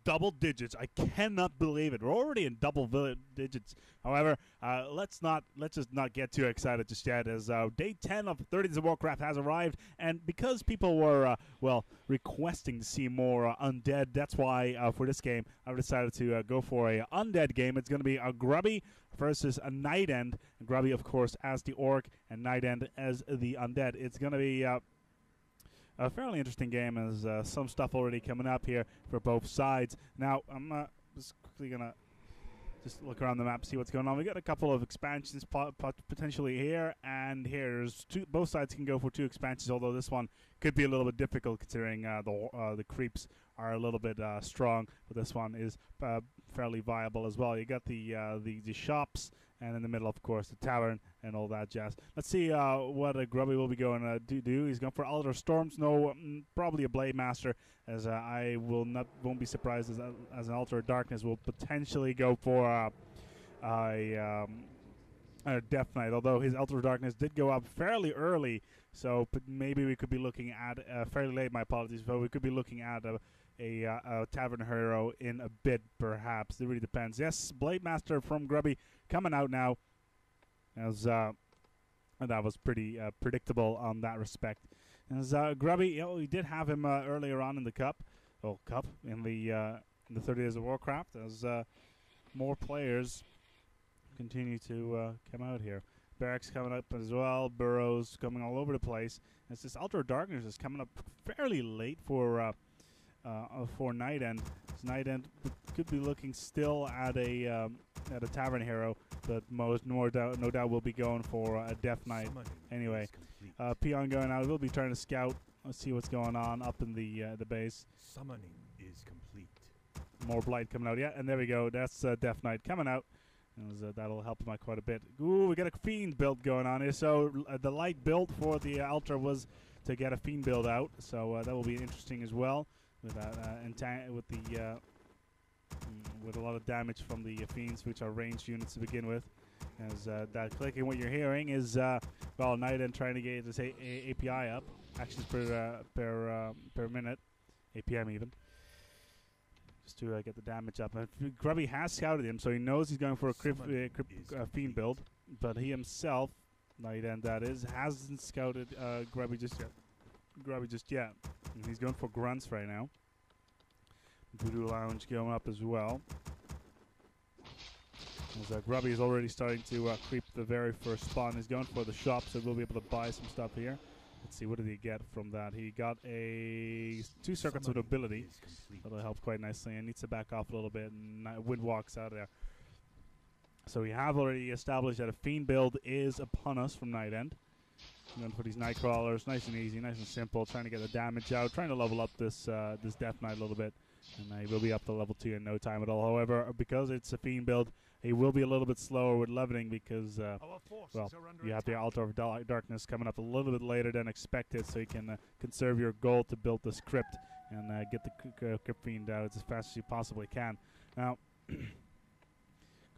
double digits. I cannot believe it. We're already in double digits. However, let's just not get too excited just yet, as day 10 of 30 Days of Warcraft has arrived, and because people were requesting to see more undead, that's why for this game I've decided to go for a undead game. It's going to be a Grubby versus a Nightend. Grubby, of course, as the orc, and Nightend as the undead. It's going to be a fairly interesting game, as some stuff already coming up here for both sides. Now, I'm just quickly going to just look around the map, see what's going on. We got a couple of expansions potentially here and here. There's both sides can go for 2 expansions, although this one could be a little bit difficult considering the creeps are a little bit strong, but this one is fairly viable as well. You got the shops, and in the middle, of course, the tavern and all that jazz. Let's see what Grubby will be going to do. He's going for Altar Storms. No, probably a Blade Master, as I won't be surprised as an Altar of Darkness will potentially go for a Death Knight, although his Altar of Darkness did go up fairly early, so maybe we could be looking at fairly late. My apologies, but we could be looking at a Tavern Hero in a bit, perhaps. It really depends. Yes, Blade Master from Grubby coming out now, as that was pretty predictable on that respect. As Grubby, we did have him earlier on in the in the 30 Days of Warcraft, as more players continue to come out here. Barracks coming up as well. Burrows coming all over the place. It's this Altar of Darkness is coming up fairly late for Nightend. Nightend could be looking still at a Tavern Hero, but no doubt will be going for a Death Knight. Anyway, Peon going out. We'll be trying to scout. Let's see what's going on up in the base. Summoning is complete. More Blight coming out. Yeah, and there we go. That's Death Knight coming out. That'll help him out quite a bit. Ooh, we got a Fiend build going on here. So the light build for the Altar was to get a Fiend build out. So that will be interesting as well. With a lot of damage from the Fiends, which are ranged units to begin with. As that clicking, what you're hearing is Nightend trying to get this API up, actions per minute, APM even, just to get the damage up. Grubby has scouted him, so he knows he's going for a Fiend build, but he himself, Nightend that is, hasn't scouted Grubby just yet. And he's going for grunts right now. Voodoo Lounge going up as well. As Grubby is already starting to creep the very first spawn. He's going for the shop, so we'll be able to buy some stuff here. Let's see, what did he get from that? He got 2 circuits of ability. That'll help quite nicely, and needs to back off a little bit, and Wind walks out of there. So we have already established that a Fiend build is upon us from Nightend. I'm going to put these Nightcrawlers nice and easy, nice and simple, trying to get the damage out, trying to level up this Death Knight a little bit, and he will be up to level 2 in no time at all. However, because it's a Fiend build, he will be a little bit slower with leveling because, you have the Altar of Darkness coming up a little bit later than expected, so you can conserve your gold to build this crypt and get the Crypt Fiend out as fast as you possibly can. Now,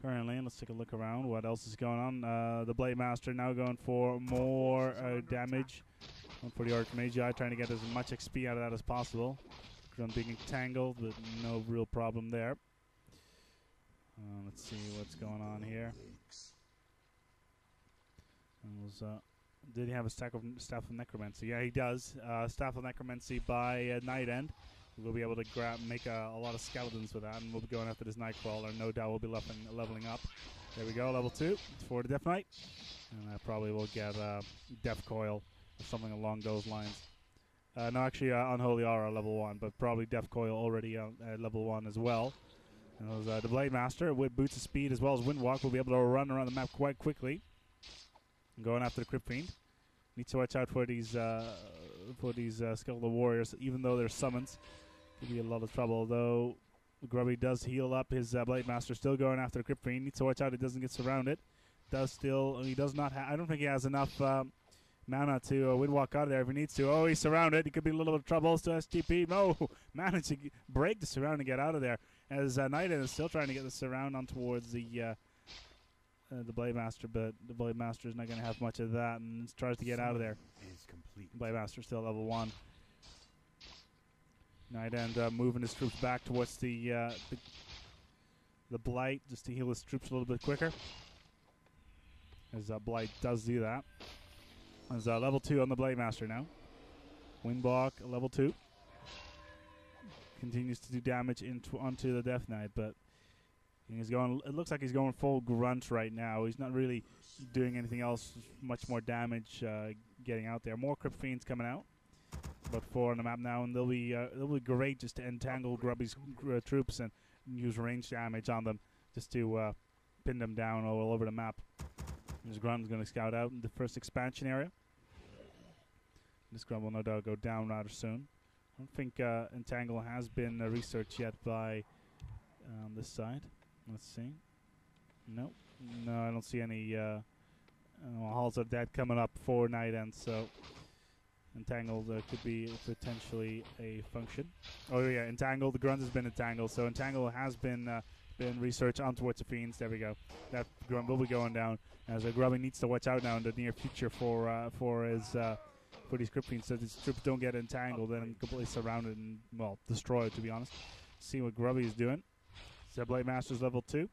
currently, let's take a look around. What else is going on? The Blade Master now going for more damage. Going for the Archmagi, trying to get as much XP out of that as possible. Grum being entangled, but no real problem there. Let's see what's going on here. Did he have a Staff of Necromancy? Yeah, he does. Staff of Necromancy by Nightend. We'll be able to make a lot of skeletons with that, and we'll be going after this Nightcrawler. No doubt we'll be leveling up. There we go, level 2 for the Death Knight. And I probably will get Death Coil or something along those lines. No, actually, Unholy Aura level 1, but probably Death Coil already at level 1 as well. And the Blade Master with Boots of Speed as well as Windwalk will be able to run around the map quite quickly. And going after the Crypt Fiend. Need to watch out for these Skeletal Warriors, even though they're summons. Could be a lot of trouble, though. Grubby does heal up his Blade Master, still going after the Crypt Fiend. Needs to watch out he doesn't get surrounded. He does not I don't think he has enough mana to Windwalk out of there if he needs to. Oh, he's surrounded. He could be a little bit of trouble. Still STP. No, managed to break the surround and get out of there. As Nightend is still trying to get the surround on towards the Blade Master, but the Blade Master is not going to have much of that and tries to get out of there. Blade Master still level 1. Nightend moving his troops back towards the Blight just to heal his troops a little bit quicker. As Blight does do that. As level 2 on the Blade Master now. Windblock, level 2. Continues to do damage onto the Death Knight, but he's going. It looks like he's going full grunt right now. He's not really doing anything else. Much more damage getting out there. More Crypt Fiends coming out. About 4 on the map now, and they'll be great just to entangle Grubby's troops and use range damage on them just to pin them down all over the map. This Grunt is going to scout out in the first expansion area. This Grunt will no doubt go down rather soon. I don't think Entangle has been researched yet by this side. Let's see. Nope. No, I don't see any Halls of Dead coming up for Nightend, so Entangled could be potentially a function. Oh yeah, Entangled. The Grunt has been entangled, so Entangle has been researched on towards the Fiends. There we go. That Grunt will be going down. As Grubby needs to watch out now in the near future for these Crypt Fiends, so these troops don't get entangled and completely surrounded and, well, destroyed, to be honest. See what Grubby is doing. So Blade Master's level 2.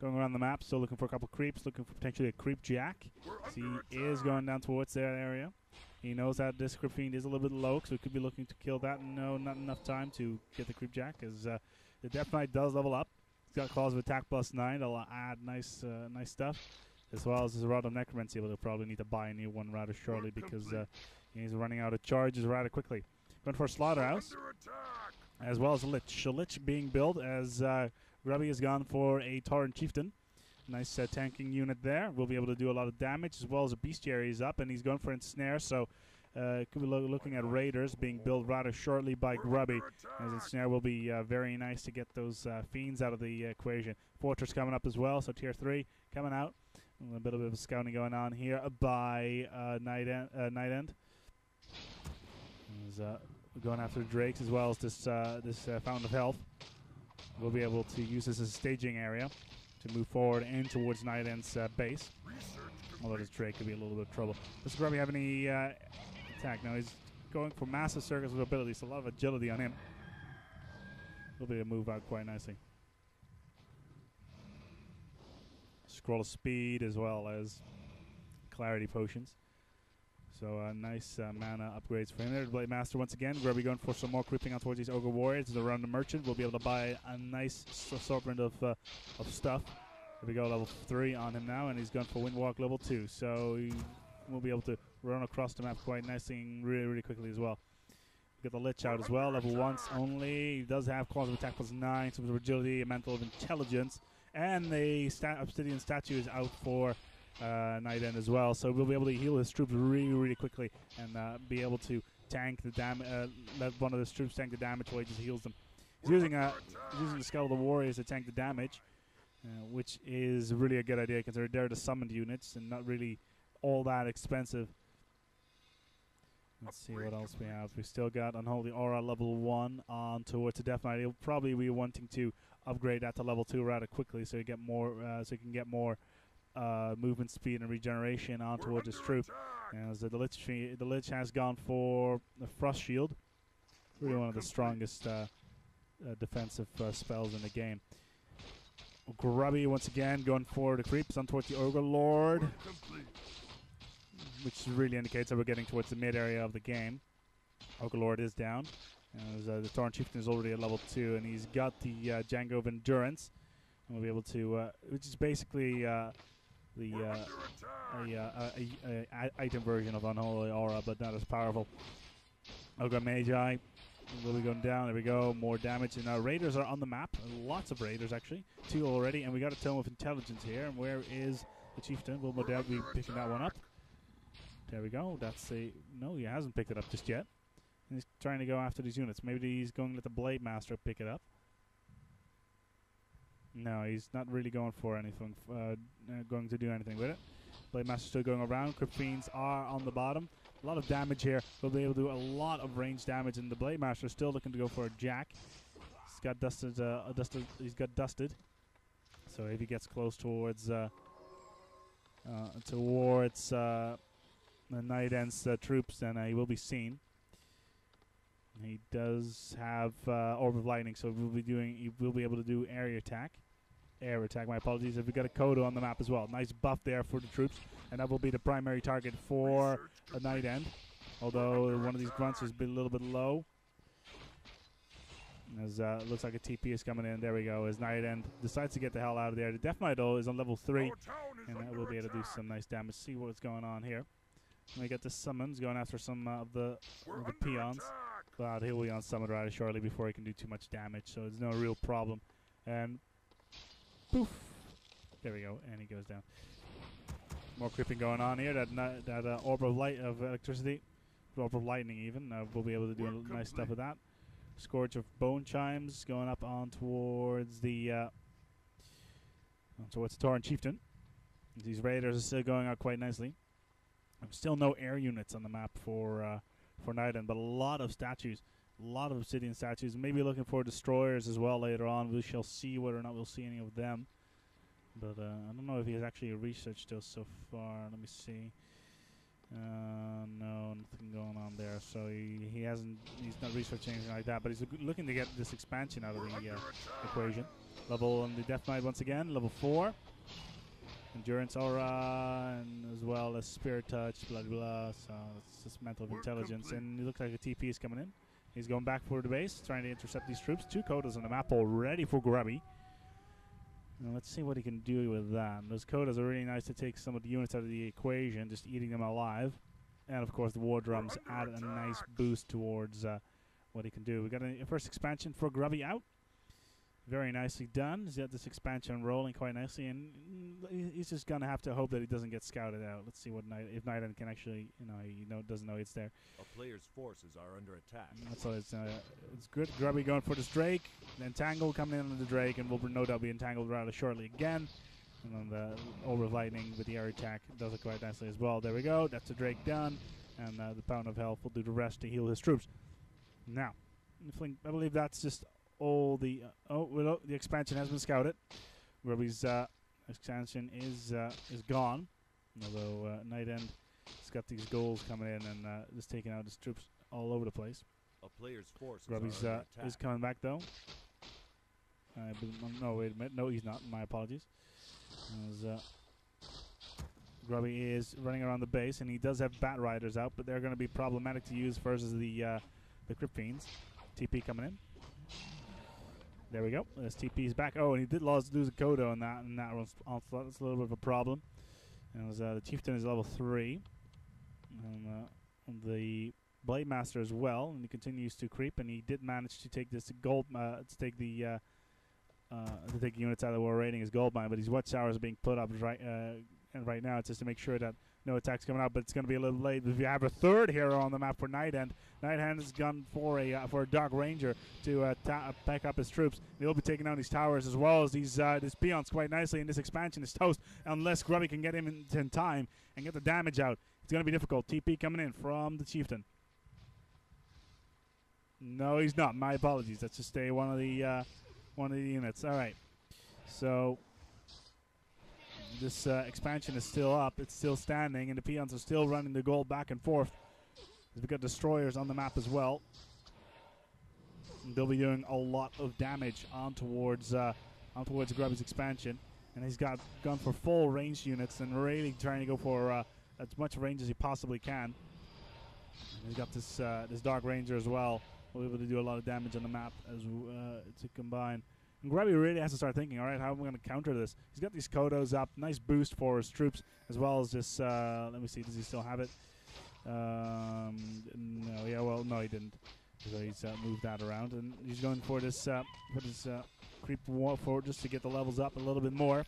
Going around the map, still looking for a couple creeps, looking for potentially a creep jack. So he is going down towards that area. He knows that this Crypt Fiend is a little bit low, so he could be looking to kill that. No, not enough time to get the creep jack, as the Death Knight does level up. He's got Claws of Attack +9. That'll add nice stuff. As well as his Rod of Necromancy, but he'll probably need to buy a new one rather shortly because he's running out of charges rather quickly. Going for a Slaughterhouse, as well as a Lich. A Lich being built as Grubby has gone for a Tauren Chieftain. Nice tanking unit there. We'll be able to do a lot of damage, as well as a Bestiary is up, and he's going for Ensnare, so could be looking at Raiders being built rather shortly by Grubby, as Ensnare will be very nice to get those Fiends out of the equation. Fortress coming up as well, so Tier 3 coming out. A bit of scouting going on here by Nightend. Going after the Drakes, as well as this Fountain of Health. We'll be able to use this as a staging area to move forward in towards Nightend's base. Although this Drake could be a little bit of trouble. Does Grubby have any attack? No, he's going for massive circles of ability, so a lot of agility on him. He'll be able to move out quite nicely. Scroll of Speed, as well as Clarity Potions. So nice mana upgrades for him there. Blade Master once again. Grubby going for some more creeping out towards these Ogre Warriors. Around the Merchant, we'll be able to buy a nice assortment of stuff. There we go, level 3 on him now, and he's gone for Windwalk level 2. So he will be able to run across the map quite nicely and really quickly as well. Get the Lich out as well, level 1 only. He does have Claws of Attack +9, some Agility, a Mantle of Intelligence, and the Obsidian Statue is out for Nightend as well, so we'll be able to heal his troops really quickly and be able to tank the damage. Let one of his troops tank the damage while he just heals them. He's using the Skeletal Warriors to tank the damage, which is really a good idea because they're the summoned units and not really all that expensive. Let's see what else we have. We still got Unholy Aura level 1 on towards the Death Knight. He'll probably be wanting to upgrade that to level 2 rather quickly, so you get more, so you can get more movement speed and regeneration on towards his troop. As the Lich has gone for the Frost Shield, really one of the strongest defensive spells in the game. Grubby once again going for the creeps on towards the Ogre Lord, which really indicates that we're getting towards the mid area of the game. Ogre Lord is down. As the Tauren Chieftain is already at level 2, and he's got the Django of Endurance. And we'll be able to, which is basically the item version of Unholy Aura, but not as powerful. Ogre Magi will be going down. There we go. More damage. And now Raiders are on the map. Lots of Raiders, actually. 2 already. And we got a Tome of Intelligence here. And where is the Chieftain? Will no doubt be picking that one up. There we go. That's a... No, he hasn't picked it up just yet. And he's trying to go after these units. Maybe he's going to let the Blade Master pick it up. No, he's not really going for anything, going to do anything with it. Blade Master still going around. Crypt Fiends are on the bottom. A lot of damage here. We'll be able to do a lot of range damage, and the Blade Master is still looking to go for a Jack. He's got dusted. He's got dusted. So if he gets close towards the Nightend's troops, then he will be seen. He does have Orb of Lightning, so he will be able to do air attack. My apologies. If we got a Kodo on the map as well. Nice buff there for the troops, and that will be the primary target for a Nightend. Although one of these grunts has been a little bit low. As looks like a TP is coming in. There we go. As Nightend decides to get the hell out of there. The Death Knight though is on level 3, and that will be able to do some nice damage. See what's going on here. We get the summons going after some of the peons. But he'll be on summon rather shortly before he can do too much damage. So it's no real problem. And poof. There we go. And he goes down. More creeping going on here. That orb of light of electricity, orb of lightning even. We'll be able to do nice stuff with that. Scourge of Bone Chimes going up on towards the Tauren Chieftain. These raiders are still going out quite nicely. Still no air units on the map for Nightend, but a lot of statues, a lot of obsidian statues. Maybe looking for destroyers as well later on. We shall see whether or not we'll see any of them. But I don't know if he has actually researched those so far. Let me see. No, nothing going on there. So he's not researching anything like that. But he's looking to get this expansion out of the equation. Level on the Death Knight once again, level 4. Endurance Aura, and as well as Spirit Touch, blah blah. So it's just mental intelligence. And it looks like a TP is coming in. He's going back for the base, trying to intercept these troops. 2 Kodas on the map already for Grubby. Now let's see what he can do with that. Those Kodas are really nice to take some of the units out of the equation, just eating them alive. And of course the War Drums add a nice boost towards what he can do. We got a first expansion for Grubby out. Very nicely done. He's got this expansion rolling quite nicely, and he's just gonna have to hope that he doesn't get scouted out. Let's see what if Nightend can actually, doesn't know it's there. A player's forces are under attack. That's all. It's good. Grubby going for this Drake, then Tangle coming in on the Drake, and we'll no doubt be entangled rather shortly again. And then the Orb of Lightning with the air attack does it quite nicely as well. There we go. That's the Drake done, and the Pound of Health will do the rest to heal his troops. Now, I believe that's just all the the expansion has been scouted. Grubby's expansion is gone, although Nightend has got these goals coming in and just taking out his troops all over the place. A player's force. Grubby's is coming back though. No, wait a minute. No, he's not. My apologies. Grubby is running around the base, and he does have Bat Riders out, but they're going to be problematic to use versus the Crypt Fiends. TP coming in. There we go. This TP is back. Oh, and he did lose a Kodo on that, and that was onslaught. That's a little bit of a problem. And the Chieftain is level 3, and the Blade Master as well, and he continues to creep. And he did manage to take this gold, to take units out of the war raiding his gold mine. But his Watchtowers are being put up and right now it's just to make sure that no attacks coming out. But it's going to be a little late. If you have a third hero on the map for Nightend, Nightend has gone for a Dark Ranger to pack up his troops. He'll be taking down these towers as well as these peons quite nicely. And this expansion is toast unless Grubby can get him in time and get the damage out. It's going to be difficult. TP coming in from the Chieftain. No, he's not. My apologies. That's just one of the units. All right. So this expansion is still up. It's still standing, and the peons are still running the gold back and forth. We've got destroyers on the map as well. And they'll be doing a lot of damage on towards Grubby's expansion, and he's gone for full range units and really trying to go for as much range as he possibly can. And he's got this Dark Ranger as well. We'll be able to do a lot of damage on the map as to combine. And Grubby really has to start thinking, all right, how am I going to counter this? He's got these Kodos up, nice boost for his troops, as well as this, let me see, does he still have it? No, he didn't. So he's moved that around, and he's going for this, creep war for just to get the levels up a little bit more.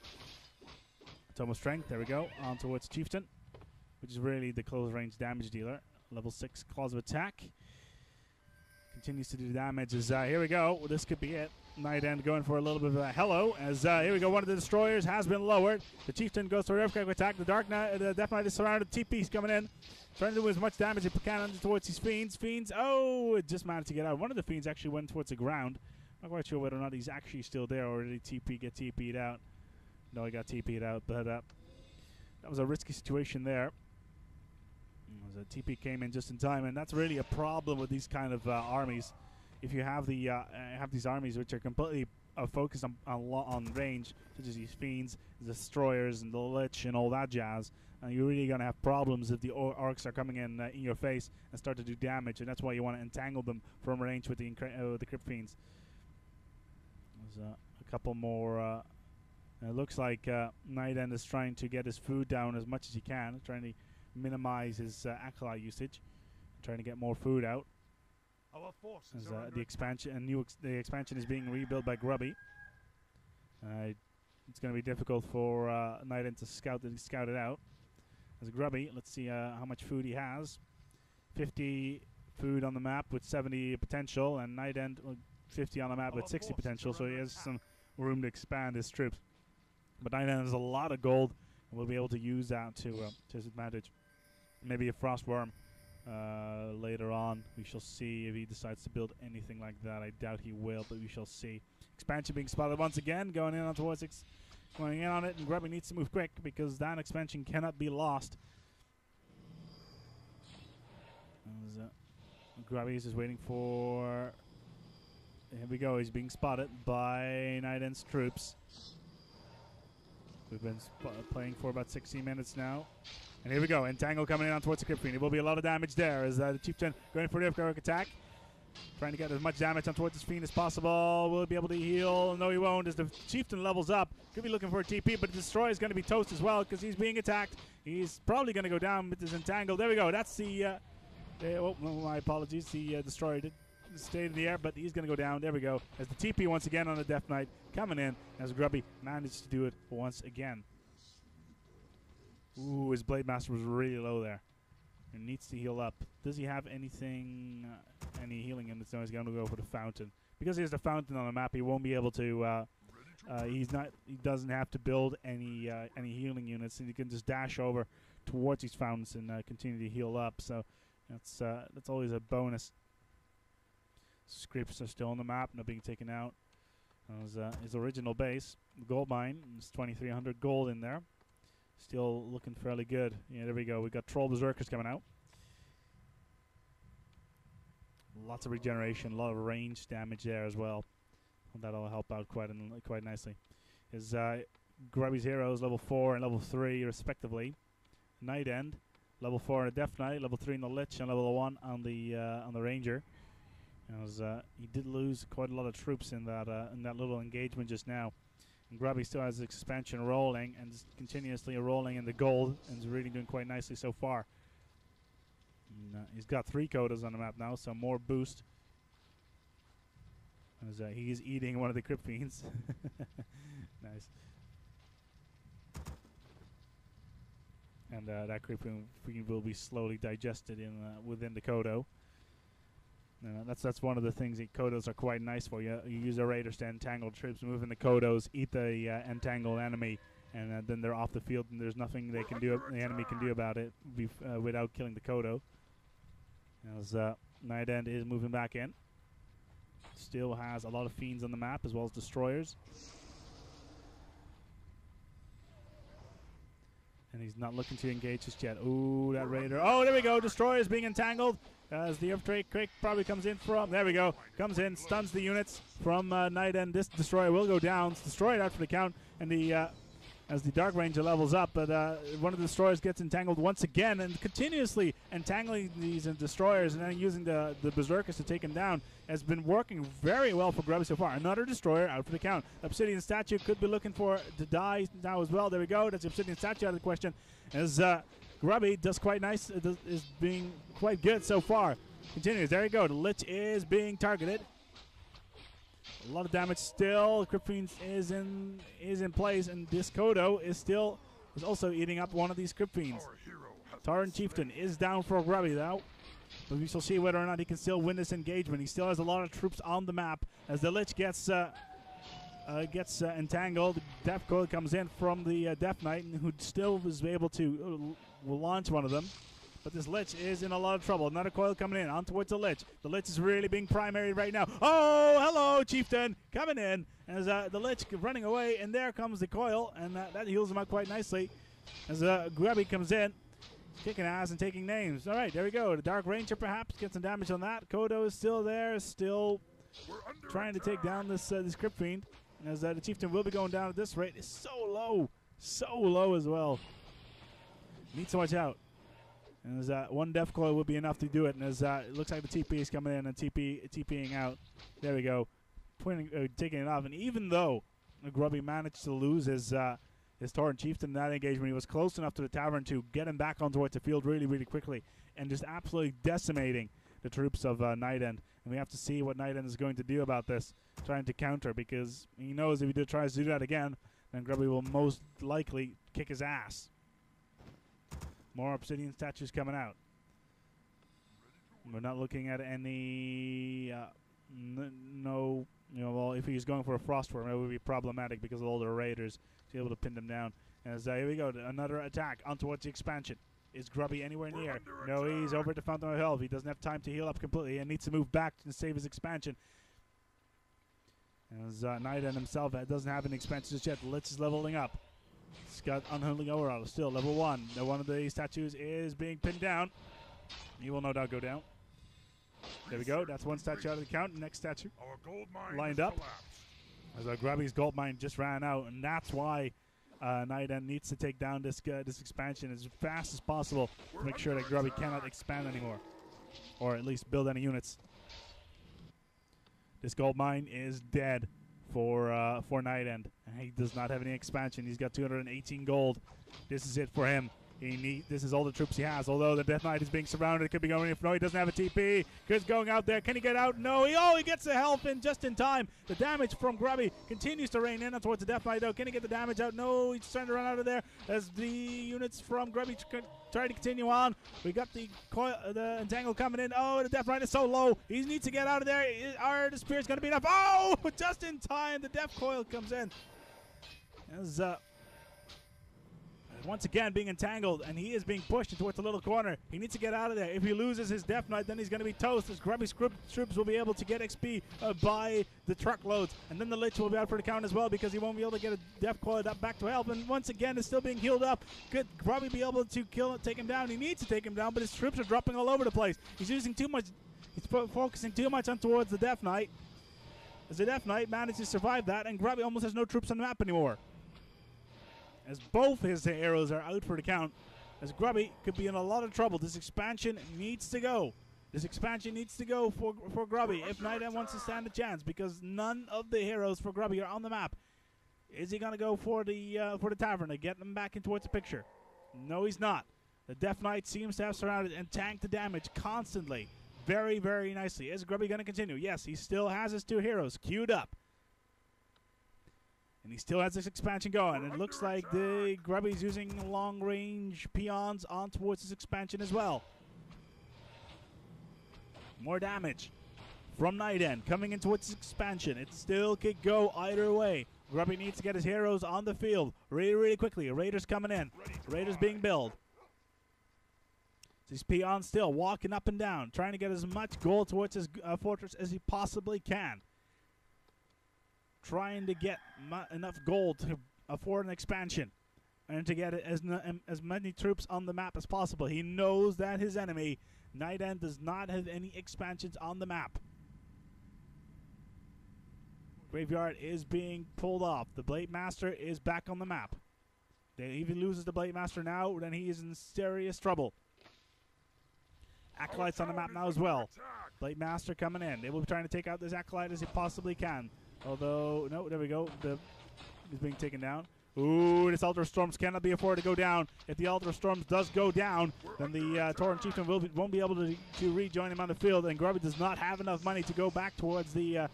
Tomo Strength, there we go, on towards Chieftain, which is really the close range damage dealer. Level 6 Claws of Attack. Continues to do damage as here we go. Well, this could be it. Nightend going for a little bit of a hello as here we go. One of the destroyers has been lowered. The Chieftain goes for Earthquake attack. The Death Knight is surrounded. TP's coming in, trying to do as much damage as he can towards these fiends. It just managed to get out. One of the fiends actually went towards the ground. Not quite sure whether or not he's actually still there or did he get TP'd out. No, he got TP'd out, but that was a risky situation there. The TP came in just in time, and that's really a problem with these kind of armies. If you have the have these armies which are completely focused on range, such as these fiends, the destroyers, and the lich, and all that jazz, you're really going to have problems if the orcs are coming in your face and start to do damage, and that's why you want to entangle them from range with the crypt fiends. There's a couple more. It looks like Nightend is trying to get his food down as much as he can, trying to minimize his acolyte usage, trying to get more food out. Our forces As the expansion the expansion is being rebuilt by Grubby. It's going to be difficult for Nightend to scout it out. As Grubby, let's see how much food he has. 50 food on the map with 70 potential, and Nightend 50 on the map with 60 potential, so he has some room to expand his troops. But Nightend has a lot of gold, and we'll be able to use that to his advantage. Maybe a frost worm later on. We shall see if he decides to build anything like that. I doubt he will, but we shall see. Expansion being spotted once again, going in on towards going in on it, and Grubby needs to move quick because that expansion cannot be lost. Grubby is just waiting for. Here we go. He's being spotted by Nightend's troops. We've been playing for about 16 minutes now. And here we go. Entangle coming in on towards the Crypt Fiend. It will be a lot of damage there as the Chieftain going for the Earthquake attack. Trying to get as much damage on towards this Fiend as possible. Will he be able to heal? No, he won't. As the Chieftain levels up, could be looking for a TP, but the Destroyer is going to be toast as well because he's being attacked. He's probably going to go down with his Entangle. There we go. That's the... oh, my apologies. The Destroyer did stay in the air, but he's going to go down. There we go. As the TP once again on the Death Knight coming in, as Grubby managed to do it once again. Ooh, his Blade Master was really low there. He needs to heal up. Does he have anything, any healing units? No, he's going to go for the Fountain. Because he has the Fountain on the map, he won't be able to, he doesn't have to build any healing units, and he can just dash over towards these fountains and continue to heal up. So that's always a bonus. Scripts are still on the map, not being taken out. His original base, the gold mine, there's 2,300 gold in there. Still looking fairly good. Yeah, there we go. We got Troll Berserkers coming out. Lots of regeneration, a lot of range damage there as well. That'll help out quite nicely. His Grubby's heroes level 4 and level 3 respectively. Nightend level 4 on the Death Knight, level 3 on the Lich, and level 1 on the Ranger. As he did lose quite a lot of troops in that little engagement just now. And Grubby still has his expansion rolling and is continuously rolling in the gold and is really doing quite nicely so far. And, he's got 3 Kodas on the map now, so more boost. As he's eating one of the Crypt Fiends. Nice. And that Crypt Fiend will be slowly digested within the Kodo. That's one of the things that Kodos are quite nice for. You use the Raiders to entangle troops, move in the Kodos, eat the entangled enemy, and then they're off the field, and there's nothing the enemy can do about it without killing the Kodo. As Nightend is moving back in. Still has a lot of Fiends on the map, as well as Destroyers. And he's not looking to engage just yet. Ooh, that Raider. Oh, there we go. Destroyers being entangled. As the Earthquake probably comes in from... There we go. Comes in, stuns the units from Nightend. This Destroyer will go down. It's destroyed out for the count. And as the Dark Ranger levels up, but one of the Destroyers gets entangled once again and continuously entangling these Destroyers and then using the Berserkers to take him down has been working very well for Grubby so far. Another Destroyer out for the count. Obsidian Statue could be looking to die now as well. There we go. That's the Obsidian Statue out of the question. As Grubby does quite nice, is being quite good so far. Continues. There you go. The Lich is being targeted. A lot of damage still. Crypt Fiend is in place, and this Kodo is also eating up one of these Crypt Fiends. Tauren Chieftain is down for Grubby though, but we shall see whether or not he can still win this engagement. He still has a lot of troops on the map as the Lich gets entangled. Death Coil comes in from the Death Knight, who still was able to launch one of them. But this Lich is in a lot of trouble. Another coil coming in on towards the Lich. The Lich is really being primary right now. Oh, hello, Chieftain. Coming in. As the Lich running away, and there comes the coil, and that heals him out quite nicely. As Grubby comes in, Kicking ass and taking names. All right, there we go. The Dark Ranger perhaps gets some damage on that. Kodo is still there, still trying to take down this Crypt Fiend. As the Chieftain will be going down at this rate. It's so low as well. Needs to watch out. And as one Death Coil will be enough to do it. And as it looks like the TP is coming in and TPing out. There we go. Taking it off. And even though Grubby managed to lose his Tauren Chieftain in that engagement, he was close enough to the Tavern to get him back onto the field really, really quickly. And just absolutely decimating the troops of Nightend. And we have to see what Nightend is going to do about this, trying to counter, because he knows if he tries to do that again, then Grubby will most likely kick his ass. More Obsidian statues coming out. We're not looking at any... no... well, if he's going for a Frost Worm, it would be problematic because of all the Raiders to be able to pin them down. As here we go, another attack on towards the expansion. Is Grubby anywhere near? No, he's over at the Fountain of Health. He doesn't have time to heal up completely and needs to move back to save his expansion. As Nightend himself doesn't have an expansion just yet. Lich is leveling up. He's got Unholy Overall, still level 1. Now one of the statues is being pinned down. He will no doubt go down. There we go. That's one statue out of the count. Next statue lined up. As Grubby's gold mine just ran out, and that's why Nightend needs to take down this expansion as fast as possible to make sure that Grubby cannot expand anymore, or at least build any units. This gold mine is dead for Nightend. He does not have any expansion. He's got 218 gold. This is it for him. This is all the troops he has. Although the Death Knight is being surrounded, it could be going in. No, he doesn't have a TP. He's going out there. Can he get out? No. He gets the help in just in time. The damage from Grubby continues to rain in towards the Death Knight. Though, can he get the damage out? No, he's trying to run out of there as the units from Grubby try to continue on. We got the Entangle coming in. Oh, the Death Knight is so low. He needs to get out of there. Are the Spears going to be enough? Oh, just in time. The Death Coil comes in. As once again being entangled, and he is being pushed towards the little corner. He needs to get out of there. If he loses his Death Knight, then he's going to be toast. As Grubby's troops will be able to get XP by the truckloads, and then the Lich will be out for the count as well because he won't be able to get a Death Coil up back to health. And once again, is still being healed up. Could Grubby be able to take him down? He needs to take him down, but his troops are dropping all over the place. He's using too much. He's focusing too much on towards the Death Knight. As the Death Knight manages to survive that, and Grubby almost has no troops on the map anymore. As both his arrows are out for the count, as Grubby could be in a lot of trouble. This expansion needs to go. This expansion needs to go for Grubby if Nightend wants to stand a chance, because none of the heroes for Grubby are on the map. Is he going to go for the Tavern to get them back in towards the picture? No, he's not. The Death Knight seems to have surrounded and tanked the damage constantly. Very, very nicely. Is Grubby going to continue? Yes, he still has his 2 heroes queued up. And he still has this expansion going. And it looks like the Grubby's using long-range peons on towards his expansion as well. More damage from Nightend coming in towards his expansion. It still could go either way. Grubby needs to get his heroes on the field really, really quickly. Raiders coming in. Raiders being built. These peons still walking up and down, trying to get as much gold towards his fortress as he possibly can. Trying to get enough gold to afford an expansion and to get as many troops on the map as possible. He knows that his enemy, Nightend, does not have any expansions on the map. Graveyard is being pulled off. The Blade Master is back on the map. If he loses the Blade Master now, then he is in serious trouble. Acolytes on the map now as well. Blade Master coming in. They will be trying to take out this Acolyte as he possibly can. Although, no, there we go. He's being taken down. Ooh, this Altar of Storms cannot be afforded to go down. If the Altar of Storms does go down, then the Tauren Chieftain won't be able to rejoin him on the field, and Grubby does not have enough money to go back towards the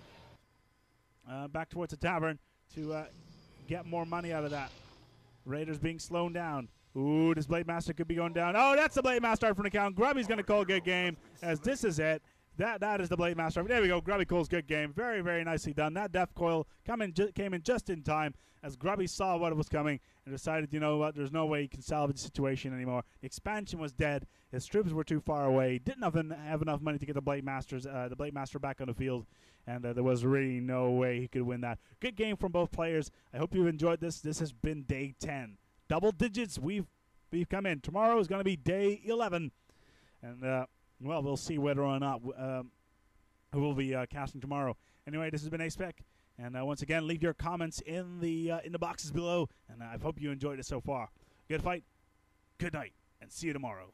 Tavern to get more money out of that. Raiders being slowed down. Ooh, this Blade Master could be going down. Oh, that's the Blade Master from the count. Grubby's going to call a good game, as this is it. That is the Blade Master. There we go. Grubby calls good game. Very, very nicely done. That Death Coil came in just in time as Grubby saw what was coming and decided, you know what, there's no way he can salvage the situation anymore. The expansion was dead. His troops were too far away. Didn't have enough money to get the Blade Master back on the field, and there was really no way he could win that. Good game from both players. I hope you've enjoyed this. This has been day 10. Double digits. We've you've come in. Tomorrow is going to be day 11. And, well, we'll see whether or not we'll be casting tomorrow. Anyway, this has been Aspec. And once again, leave your comments in the boxes below. And I hope you enjoyed it so far. Good fight, good night, and see you tomorrow.